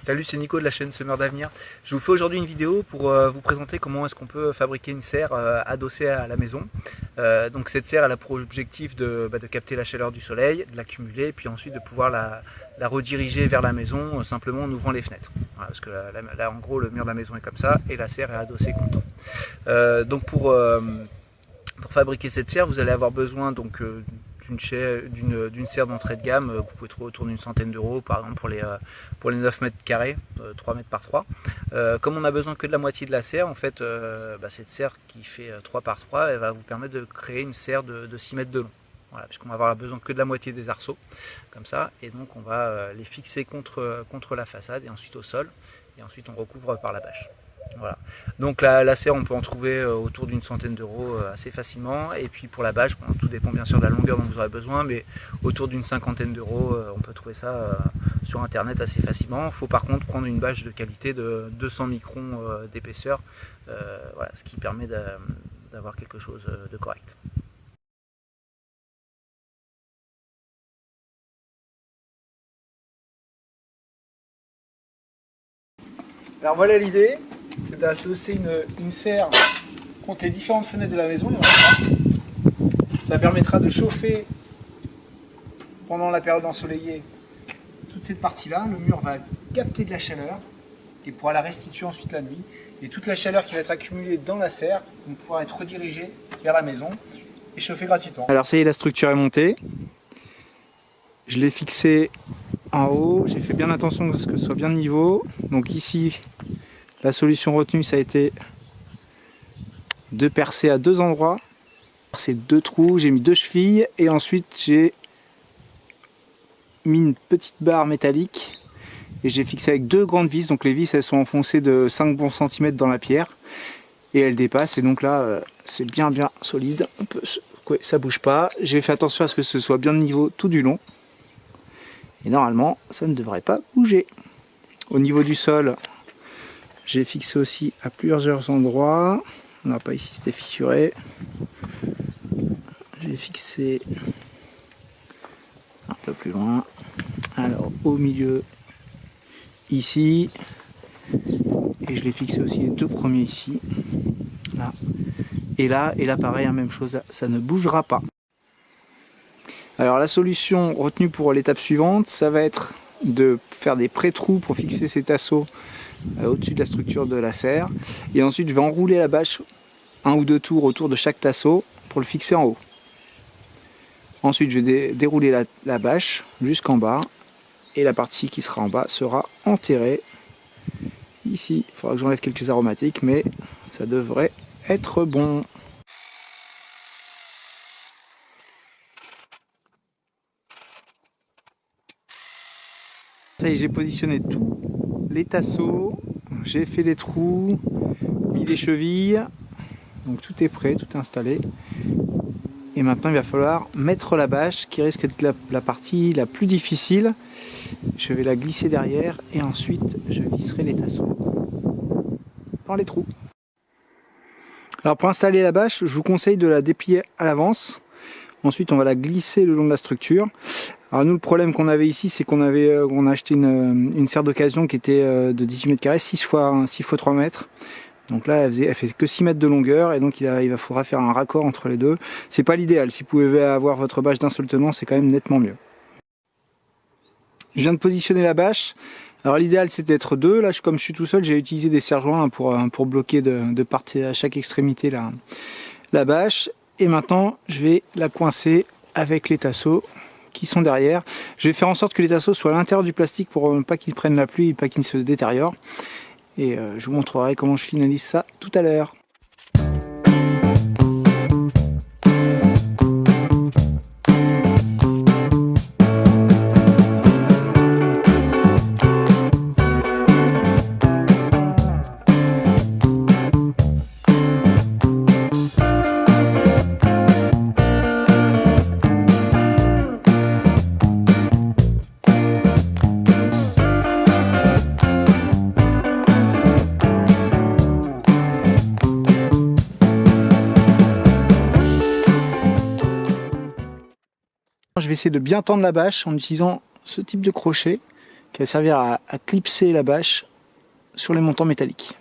Salut, c'est Nico de la chaîne Semeur d'Avenir. Je vous fais aujourd'hui une vidéo pour vous présenter comment est-ce qu'on peut fabriquer une serre adossée à la maison. Donc cette serre elle a pour objectif de capter la chaleur du soleil, de l'accumuler, puis ensuite de pouvoir la rediriger vers la maison simplement en ouvrant les fenêtres. Voilà, parce que là en gros le mur de la maison est comme ça et la serre est adossée contre. Donc pour fabriquer cette serre, vous allez avoir besoin donc d'une serre d'entrée de gamme que vous pouvez trouver autour d'une centaine d'euros, par exemple pour les 9 mètres carrés, 3 mètres par 3. Comme on a besoin que de la moitié de la serre, en fait, cette serre qui fait 3 par 3, elle va vous permettre de créer une serre de 6 mètres de long. Voilà, puisqu'on va avoir besoin que de la moitié des arceaux, comme ça, et donc on va les fixer contre la façade et ensuite au sol, et ensuite on recouvre par la bâche. Voilà. Donc la serre on peut en trouver autour d'une centaine d'euros assez facilement, et puis pour la bâche, bon, tout dépend bien sûr de la longueur dont vous aurez besoin, mais autour d'une cinquantaine d'euros on peut trouver ça sur internet assez facilement. Il faut par contre prendre une bâche de qualité de 200 microns d'épaisseur, voilà, ce qui permet d'avoir quelque chose de correct. Alors voilà l'idée, c'est d'adosser une serre contre les différentes fenêtres de la maison. Ça permettra de chauffer pendant la période ensoleillée toute cette partie-là. Le mur va capter de la chaleur et pourra la restituer ensuite la nuit. Et toute la chaleur qui va être accumulée dans la serre va pouvoir être redirigée vers la maison et chauffer gratuitement. Alors ça y est, la structure est montée. Je l'ai fixée en haut, j'ai fait bien attention à ce que ce soit bien de niveau. Donc ici, la solution retenue, ça a été de percer à deux endroits. C'est deux trous, j'ai mis deux chevilles et ensuite j'ai mis une petite barre métallique et j'ai fixé avec deux grandes vis. Donc les vis elles sont enfoncées de 5 bons centimètres dans la pierre et elles dépassent, et donc là c'est bien solide, ça bouge pas. J'ai fait attention à ce que ce soit bien de niveau tout du long. Et normalement, ça ne devrait pas bouger. Au niveau du sol, j'ai fixé aussi à plusieurs endroits. On n'a pas ici, c'était fissuré. J'ai fixé un peu plus loin. Alors, au milieu, ici. Et je l'ai fixé aussi les deux premiers ici. Là. Et là, pareil, même chose, ça ne bougera pas. Alors la solution retenue pour l'étape suivante, ça va être de faire des pré-trous pour fixer ces tasseaux au-dessus de la structure de la serre. Et ensuite je vais enrouler la bâche un ou deux tours autour de chaque tasseau pour le fixer en haut. Ensuite je vais dérouler la bâche jusqu'en bas, et la partie qui sera en bas sera enterrée. Ici, il faudra que j'enlève quelques aromatiques, mais ça devrait être bon. Ça y est, j'ai positionné tous les tasseaux, j'ai fait les trous, mis les chevilles, donc tout est prêt, tout est installé. Et maintenant il va falloir mettre la bâche qui risque d'être la partie la plus difficile. Je vais la glisser derrière et ensuite je visserai les tasseaux dans les trous. Alors pour installer la bâche, je vous conseille de la déplier à l'avance. Ensuite on va la glisser le long de la structure. Alors nous, le problème qu'on avait ici, c'est qu'on a acheté une serre d'occasion qui était de 18 mètres carrés, 6 x 3 mètres. Donc là, elle fait que 6 mètres de longueur, et donc il faudra faire un raccord entre les deux. C'est pas l'idéal. Si vous pouvez avoir votre bâche d'un seul tenant, c'est quand même nettement mieux. Je viens de positionner la bâche. Alors l'idéal, c'est d'être deux. Là, comme je suis tout seul, j'ai utilisé des serre-joints pour bloquer de part à chaque extrémité la bâche. Et maintenant, je vais la coincer avec les tasseaux qui sont derrière. Je vais faire en sorte que les tasseaux soient à l'intérieur du plastique pour pas qu'ils prennent la pluie et pas qu'ils se détériorent. Et je vous montrerai comment je finalise ça tout à l'heure. Je vais essayer de bien tendre la bâche en utilisant ce type de crochet qui va servir à clipser la bâche sur les montants métalliques.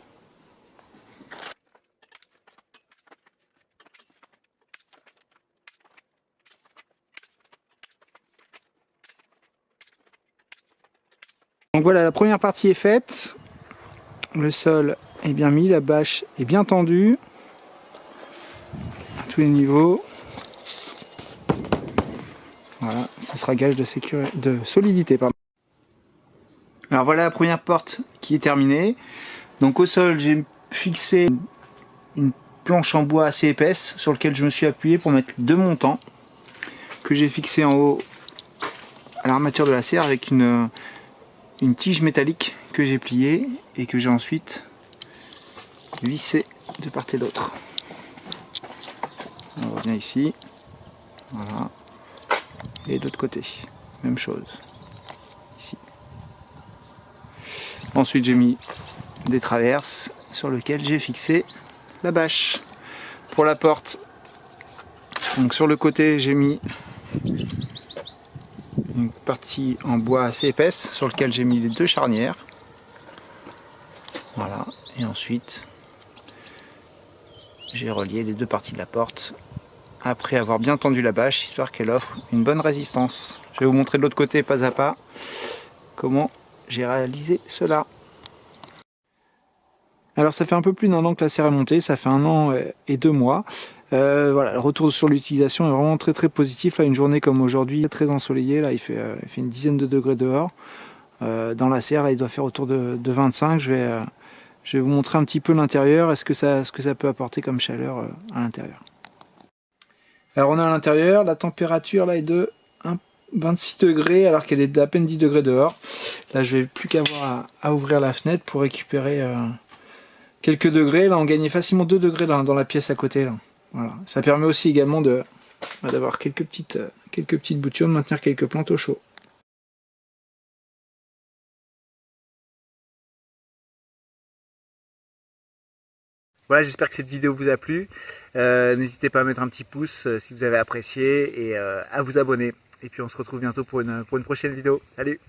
Donc voilà, la première partie est faite. Le sol est bien mis, la bâche est bien tendue à tous les niveaux. Voilà, ce sera gage de solidité. Pardon. Alors voilà la première porte qui est terminée. Donc au sol, j'ai fixé une planche en bois assez épaisse sur laquelle je me suis appuyé pour mettre 2 montants que j'ai fixé en haut à l'armature de la serre avec une tige métallique que j'ai pliée et que j'ai ensuite vissé de part et d'autre. On revient ici, voilà, et de l'autre côté, même chose, ici. Ensuite j'ai mis des traverses sur lesquelles j'ai fixé la bâche. Pour la porte, donc sur le côté j'ai mis une partie en bois assez épaisse sur lequel j'ai mis les 2 charnières. Voilà, et ensuite j'ai relié les 2 parties de la porte après avoir bien tendu la bâche, histoire qu'elle offre une bonne résistance. Je vais vous montrer de l'autre côté, pas à pas, comment j'ai réalisé cela. Alors ça fait un peu plus d'1 an que la serre est montée, ça fait 1 an et 2 mois. Voilà, le retour sur l'utilisation est vraiment très positif. Là, une journée comme aujourd'hui, très ensoleillée, là il fait une dizaine de degrés dehors. Dans la serre, là il doit faire autour de 25. Je vais vous montrer un petit peu l'intérieur, ce que ça peut apporter comme chaleur à l'intérieur. Alors on est à l'intérieur, la température là est de 26 degrés alors qu'elle est d'à peine 10 degrés dehors. Là je vais plus qu'avoir à ouvrir la fenêtre pour récupérer quelques degrés. Là on gagnait facilement 2 degrés là, dans la pièce à côté. Là. Voilà. Ça permet aussi également d'avoir quelques petites boutures, de maintenir quelques plantes au chaud. Voilà, j'espère que cette vidéo vous a plu. N'hésitez pas à mettre un petit pouce si vous avez apprécié et à vous abonner. Et puis on se retrouve bientôt pour une prochaine vidéo. Salut!